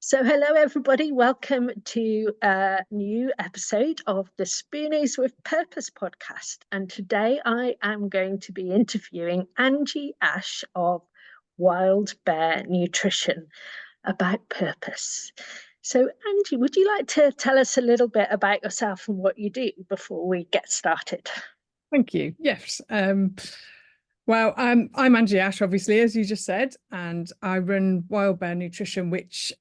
So hello everybody, welcome to a new episode of the Spoonies with Purpose podcast. And today I am going to be interviewing Angie Ash of Wildbare Nutrition about purpose. So Angie, would you like to tell us a little bit about yourself and what you do before we get started? Thank you. Yes. Well, I'm Angie Ash, obviously, as you just said, and I run Wildbare Nutrition, which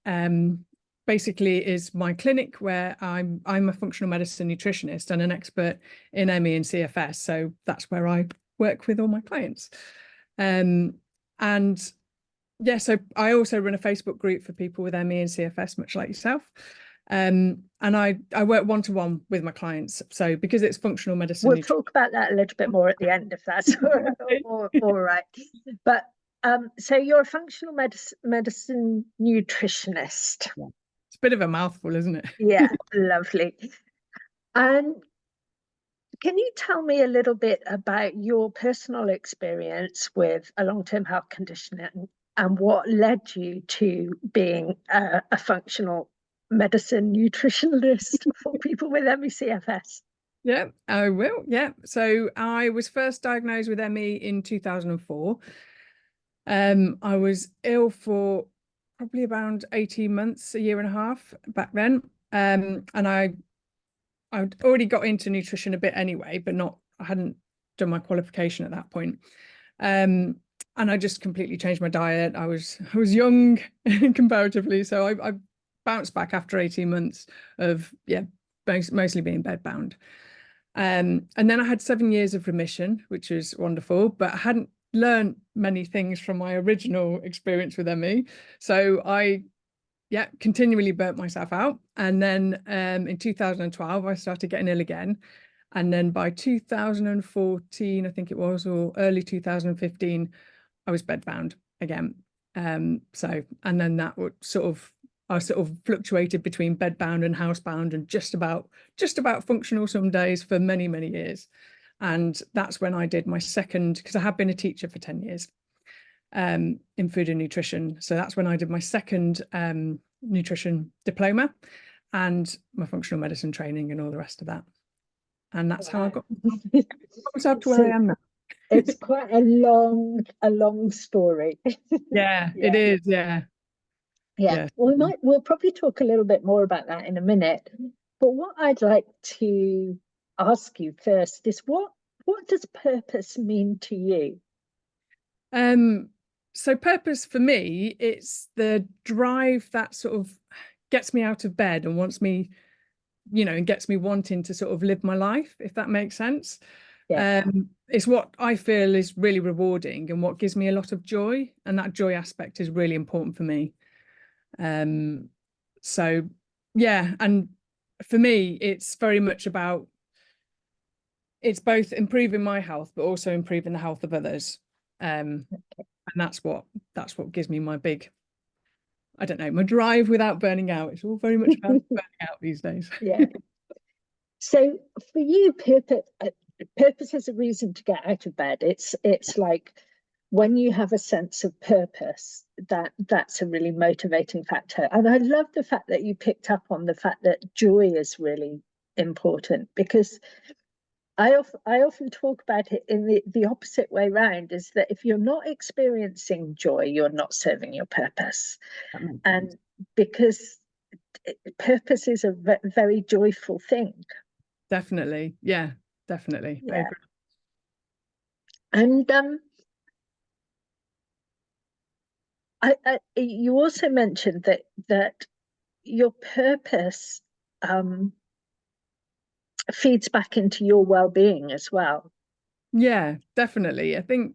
basically is my clinic where I'm a functional medicine nutritionist and an expert in ME and CFS. So that's where I work with all my clients. And yeah, so I also run a Facebook group for people with ME and CFS, much like yourself. And I work one-to-one with my clients. So because it's functional medicine, we'll talk about that a little bit more at the end, if that's all right. But so you're a functional medicine nutritionist. Yeah. It's a bit of a mouthful, isn't it? Yeah, lovely. And can you tell me a little bit about your personal experience with a long-term health condition and what led you to being a functional medicine nutritionist for people with ME/CFS? Yeah, I will. Yeah. So I was first diagnosed with ME in 2004. I was ill for probably around 18 months, a year and a half back then. And I'd already got into nutrition a bit anyway, but I hadn't done my qualification at that point. And I just completely changed my diet. I was young comparatively, so I bounced back after 18 months of mostly being bedbound. And then I had 7 years of remission, which was wonderful, but I hadn't learned many things from my original experience with ME. So I continually burnt myself out. And then in 2012, I started getting ill again. And then by 2014, I think it was, or early 2015, I was bedbound again. And then that would I sort of fluctuated between bedbound and housebound and just about functional some days for many, many years. And that's when I did my second, because I have been a teacher for 10 years in food and nutrition. So that's when I did my second nutrition diploma and my functional medicine training and all the rest of that. And that's how I got myself to where I am now. It's quite a long story. Yeah, it is. Yeah. Yeah. We'll probably talk a little bit more about that in a minute. But what I'd like to ask you first is what does purpose mean to you? So purpose for me, it's the drive that sort of gets me out of bed and wants me, and gets me wanting to sort of live my life, if that makes sense. Yeah. It's what I feel is really rewarding and what gives me a lot of joy, and that joy aspect is really important for me. So yeah, and for me, it's very much about, it's both improving my health, but also improving the health of others. And that's what gives me my big, I don't know, my drive without burning out. It's all very much about burning out these days. Yeah. So for you, purpose is a reason to get out of bed. It's like when you have a sense of purpose, that's a really motivating factor. And I love the fact that you picked up on the fact that joy is really important, because I often talk about it in the opposite way round, is that if you're not experiencing joy, you're not serving your purpose. And because purpose is a very joyful thing. Definitely. Yeah, definitely. Yeah. I agree. And you also mentioned that your purpose feeds back into your well-being as well. Yeah, definitely. I think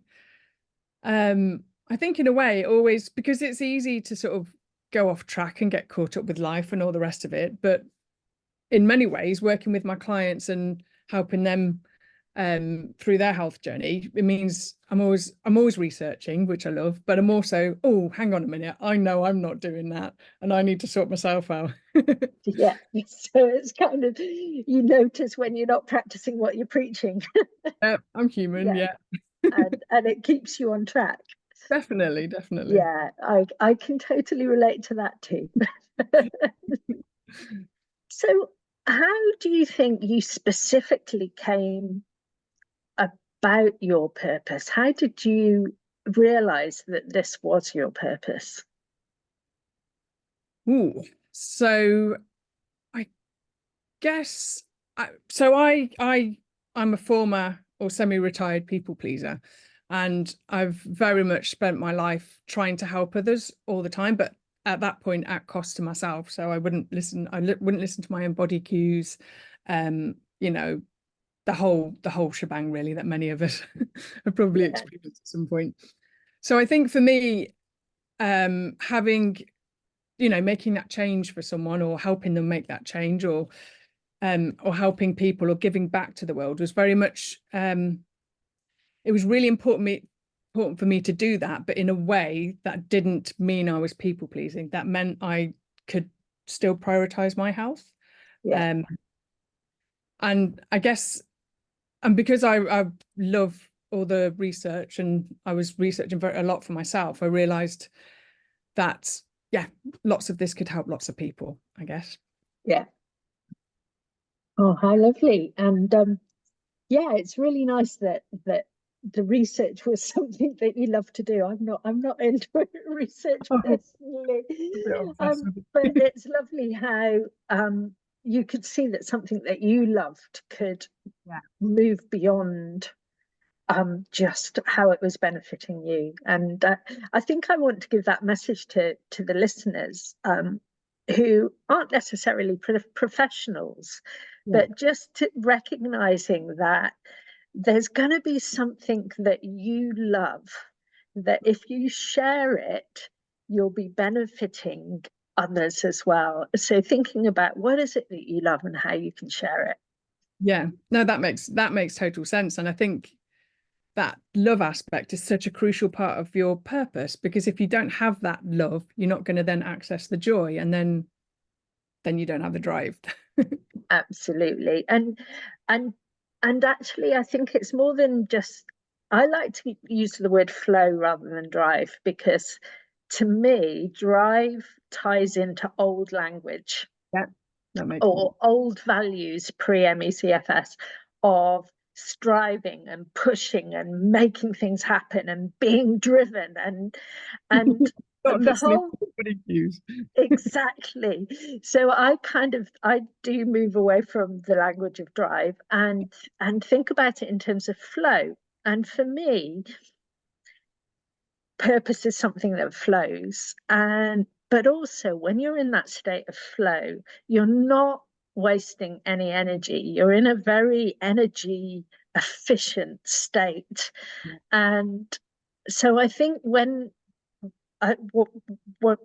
in a way, always, because it's easy to sort of go off track and get caught up with life and all the rest of it, but in many ways, working with my clients and helping them through their health journey, it means I'm always researching, which I love, but I'm also, oh, hang on a minute, I know I'm not doing that and I need to sort myself out. Yeah, so it's kind of, you notice when you're not practicing what you're preaching. I'm human. Yeah. and it keeps you on track. Definitely. Yeah, I can totally relate to that too. So how do you think you specifically came about your purpose? How did you realize that this was your purpose? Ooh, so I guess I'm a former or semi-retired people pleaser, and I've very much spent my life trying to help others all the time, but at that point at cost to myself. So I wouldn't listen. Wouldn't listen to my own body cues. You know, the whole shebang really that many of us have probably Yeah, experienced at some point. So I think for me, having making that change for someone or helping them make that change, or helping people or giving back to the world was very much it was really important for me to do that, but in a way that didn't mean I was people pleasing. That meant I could still prioritize my health. yeah, um and I guess, and because I love all the research and I was researching a lot for myself, I realized that yeah, lots of this could help lots of people, I guess. yeah. Oh, how lovely. And yeah, it's really nice that the research was something that you love to do. I'm not into research Oh, personally. a bit obsessed with But it. it's lovely how you could see that something that you loved could Yeah. move beyond just how it was benefiting you. And I think I want to give that message to the listeners who aren't necessarily professionals, Yeah. but just recognizing that there's going to be something that you love, that if you share it, you'll be benefiting others as well. So thinking about what is it that you love and how you can share it. Yeah, no, that makes total sense. And I think that love aspect is such a crucial part of your purpose, because if you don't have that love, you're not going to then access the joy, and then you don't have the drive. Absolutely. And and actually I think it's more than just, I like to use the word flow rather than drive, because to me drive ties into old language Yeah, that makes sense. or old values pre-MECFS of striving and pushing and making things happen and being driven and Not the listening whole. to anybody cues. Exactly. So I do move away from the language of drive and think about it in terms of flow. And for me, purpose is something that flows. And but also when you're in that state of flow, you're not wasting any energy. You're in a very energy efficient state. Yeah. And so I think when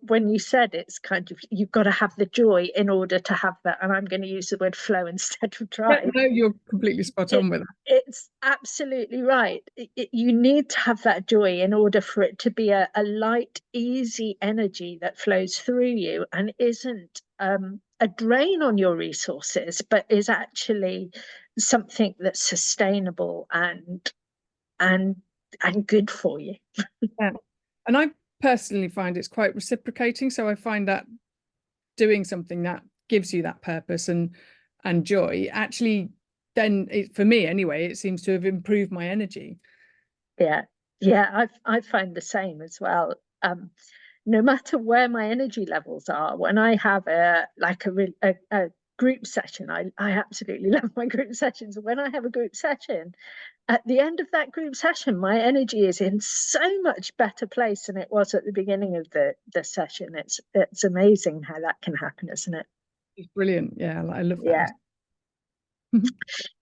you said it's kind of you've got to have the joy in order to have that, and I'm going to use the word flow instead of Yeah, drive. no, you're completely spot it, on with that. it's absolutely right. You need to have that joy in order for it to be a light, easy energy that flows through you and isn't a drain on your resources, but is actually something that's sustainable and and good for you. Yeah. And I personally find it's quite reciprocating. So I find that doing something that gives you that purpose and joy actually, then for me anyway, it seems to have improved my energy. Yeah, yeah, I find the same as well. No matter where my energy levels are, when I have a group session, I absolutely love my group sessions. When I have a group session, at the end of that group session, my energy is in so much better place than it was at the beginning of the session. It's amazing how that can happen, isn't it? It's brilliant. Yeah, I love that. Yeah.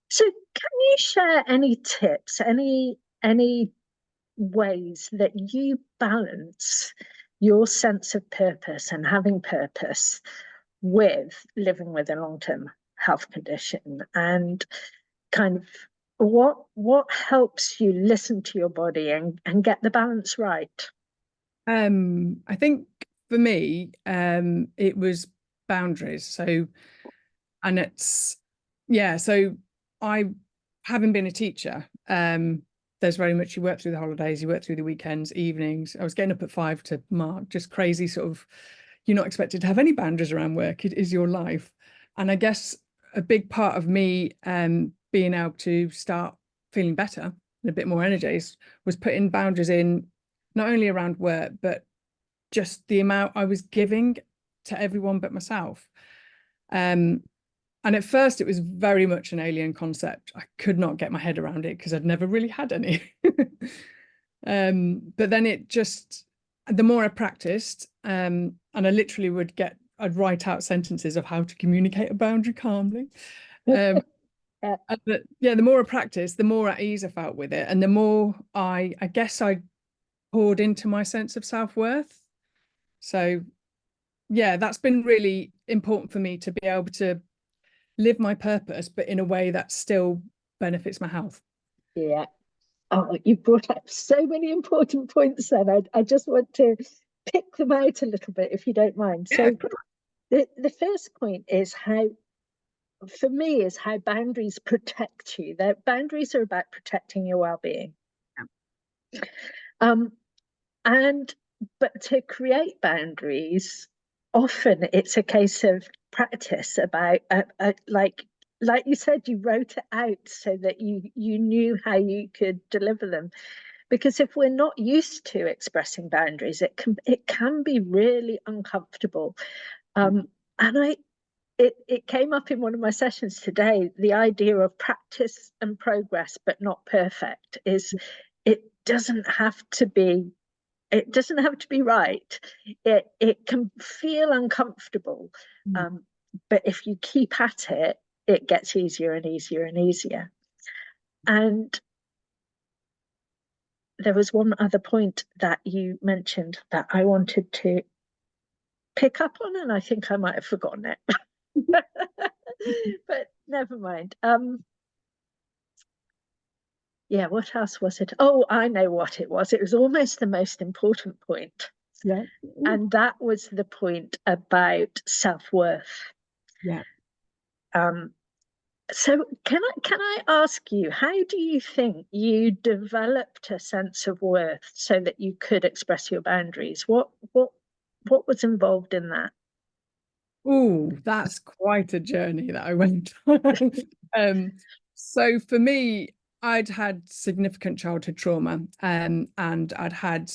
So can you share any tips, any ways that you balance your sense of purpose and having purpose with living with a long-term health condition, and kind of what helps you listen to your body and get the balance right? I think for me, it was boundaries. So, and it's, yeah, so I, having been a teacher, there's very much, you work through the holidays, you work through the weekends, evenings. I was getting up at 5 to mark, just crazy sort of, you're not expected to have any boundaries around work. It is your life. And I guess a big part of me being able to start feeling better and a bit more energized was putting boundaries in, not only around work, but just the amount I was giving to everyone but myself. And at first it was very much an alien concept. I could not get my head around it because I'd never really had any. But then it just, the more I practiced, and I literally I'd write out sentences of how to communicate a boundary calmly. The more I practiced, the more at ease I felt with it, and the more I guess I poured into my sense of self-worth. So yeah, that's been really important for me to be able to live my purpose, but in a way that still benefits my health. Yeah. Oh, you brought up so many important points then. I just want to pick them out a little bit, if you don't mind. Yeah. So the first point is how, for me, is how boundaries protect you. Boundaries are about protecting your well-being. Yeah. But to create boundaries, often it's a case of practice about like you said, you wrote it out so that you knew how you could deliver them. Because if we're not used to expressing boundaries, it can be really uncomfortable. And it came up in one of my sessions today. The idea of practice and progress, but not perfect, is it doesn't have to be right. It can feel uncomfortable, but if you keep at it, it gets easier and easier and easier. And there was one other point that you mentioned that I wanted to pick up on, and I think I might have forgotten it. But never mind. Yeah, what else was it? Oh, I know what it was. It was almost the most important point. Yeah. And that was the point about self-worth. Yeah. So can I ask you, how do you think you developed a sense of worth so that you could express your boundaries? What was involved in that? Oh, that's quite a journey that I went on. So for me, I'd had significant childhood trauma, and I'd had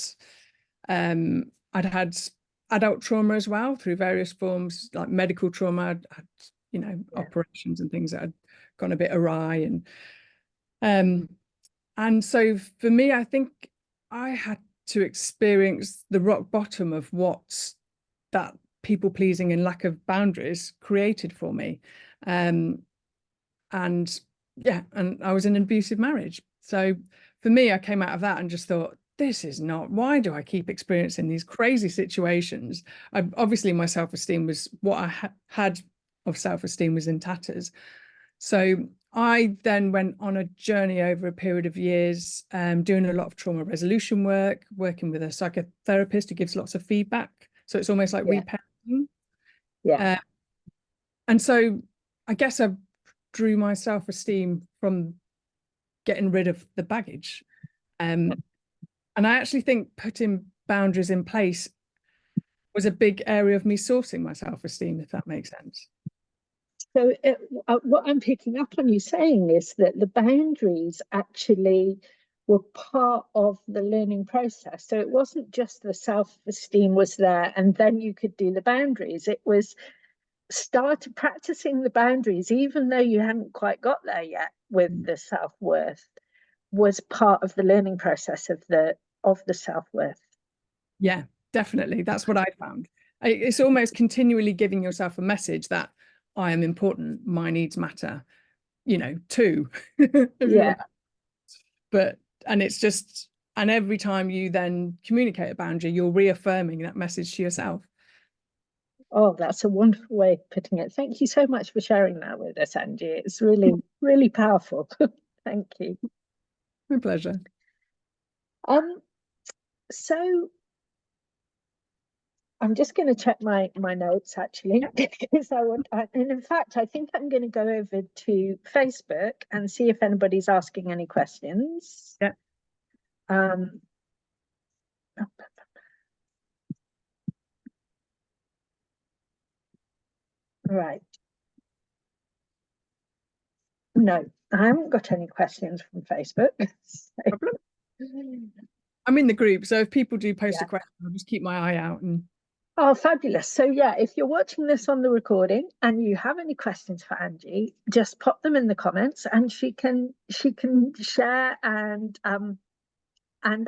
adult trauma as well through various forms, like medical trauma. I'd had, operations and things that had gone a bit awry, and so for me, I think I had to experience the rock bottom of what that people pleasing and lack of boundaries created for me. And I was in an abusive marriage. So for me, I came out of that and just thought, this is not, why do I keep experiencing these crazy situations? Obviously my self-esteem was, what I had of self-esteem was in tatters. So I then went on a journey over a period of years, doing a lot of trauma resolution work, working with a psychotherapist who gives lots of feedback. So it's almost like reparenting. Yeah. And so I guess I drew my self-esteem from getting rid of the baggage. And I actually think putting boundaries in place was a big area of me sourcing my self-esteem, if that makes sense. So what I'm picking up on you saying is that the boundaries actually were part of the learning process. So it wasn't just the self-esteem was there and then you could do the boundaries. It was started practicing the boundaries, even though you hadn't quite got there yet with the self-worth, was part of the learning process of the self-worth. Yeah, definitely. That's what I found. It's almost continually giving yourself a message that I am important, my needs matter, too. Yeah. And it's just, and every time you then communicate a boundary, you're reaffirming that message to yourself. Oh, that's a wonderful way of putting it. Thank you so much for sharing that with us, Angie. It's really, really powerful. Thank you. My pleasure. So I'm just going to check my notes actually, because and in fact, I think I'm going to go over to Facebook and see if anybody's asking any questions. Yeah. Right. No, I haven't got any questions from Facebook. Problem. I'm in the group, so if people do post Yeah. a question, I'll just keep my eye out. And Oh, fabulous. So yeah, if you're watching this on the recording and you have any questions for Angie, just pop them in the comments and she can share and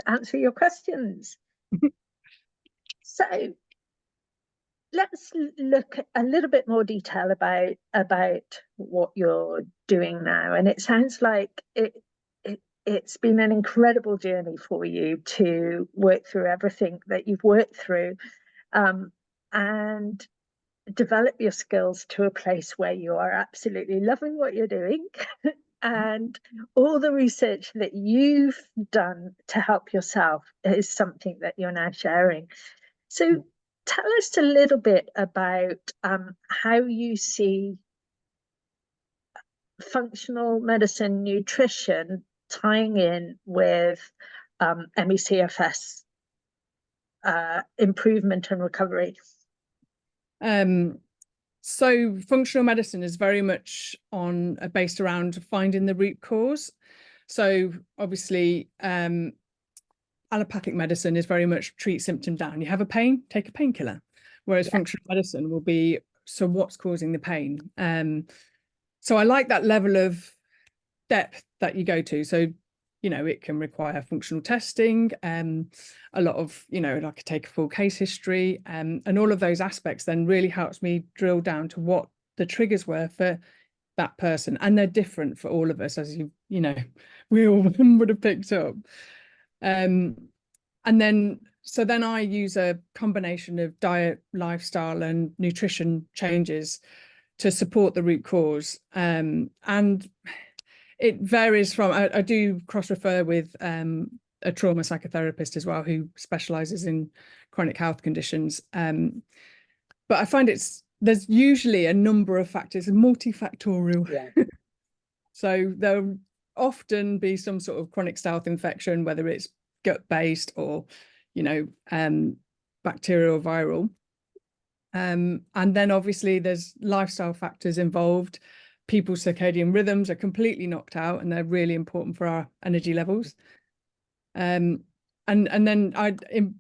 answer your questions. So let's look a little bit more detail about what you're doing now. And it sounds like it's been an incredible journey for you to work through everything that you've worked through, and develop your skills to a place where you are absolutely loving what you're doing. And all the research that you've done to help yourself is something that you're now sharing. So tell us a little bit about how you see functional medicine nutrition tying in with MECFS improvement and recovery. So functional medicine is very much based around finding the root cause. So obviously, allopathic medicine is very much treat symptom down. You have a pain, take a painkiller. Whereas functional medicine will be, so what's causing the pain? So I like that level of depth that you go to. So, it can require functional testing, a lot of, like I take a full case history, and all of those aspects then really helps me drill down to what the triggers were for that person. And they're different for all of us, as we all would have picked up. And then I use a combination of diet, lifestyle, and nutrition changes to support the root cause. And it varies from, I do cross-refer with a trauma psychotherapist as well, who specializes in chronic health conditions. But I find there's usually a number of factors, multifactorial. Yeah. So there'll often be some sort of chronic staph infection, whether it's gut-based or, bacterial or viral. And then obviously there's lifestyle factors involved. People's circadian rhythms are completely knocked out, and they're really important for our energy levels. And then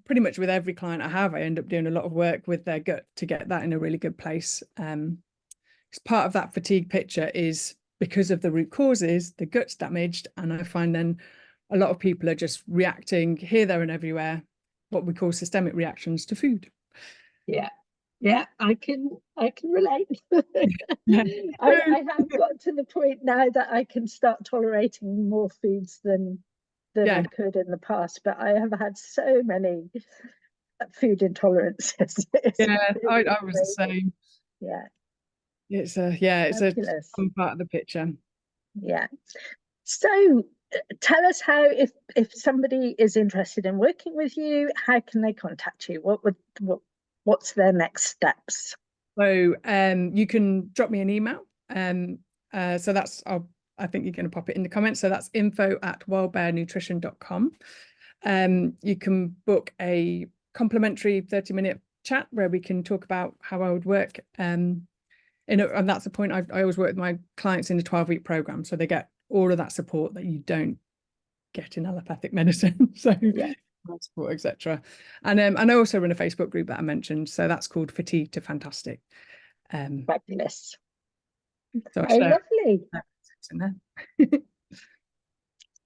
pretty much with every client I end up doing a lot of work with their gut to get that in a really good place. Part of that fatigue picture is because of the root causes, the gut's damaged, and I find then a lot of people are just reacting here, there, and everywhere, what we call systemic reactions to food. Yeah, I can relate. I have got to the point now that I can start tolerating more foods than I could in the past, but I have had so many food intolerances. I was the same. Yeah. It's a fun part of the picture. Yeah. So tell us how, if somebody is interested in working with you, how can they contact you? What's their next steps? So you can drop me an email. So that's, I think you're going to pop it in the comments. So that's info@wildbarenutrition.com. You can book a complimentary 30-minute chat where we can talk about how I would work. And that's the point. I always work with my clients in a 12-week program, so they get all of that support that you don't get in allopathic medicine. So support, etc. And I also run a Facebook group that I mentioned, so that's called Fatigue to Fantastic. Fabulous. So lovely. In there.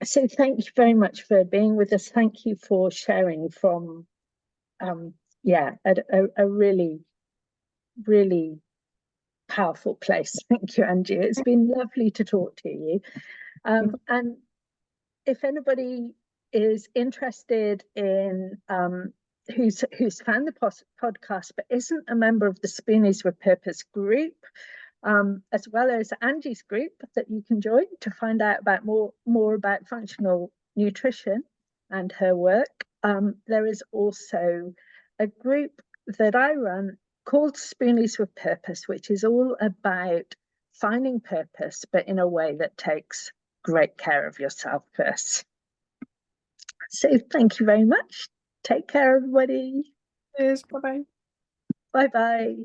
So thank you very much for being with us. Thank you for sharing from a really, really powerful place. Thank you, Angie. It's been lovely to talk to you. And if anybody is interested in who's found the podcast but isn't a member of the Spoonies with Purpose group, as well as Angie's group that you can join to find out about more about functional nutrition and her work, there is also a group that I run called Spoonies with Purpose, which is all about finding purpose, but in a way that takes great care of yourself first. So thank you very much. Take care, everybody. Cheers. Bye-bye. Bye-bye.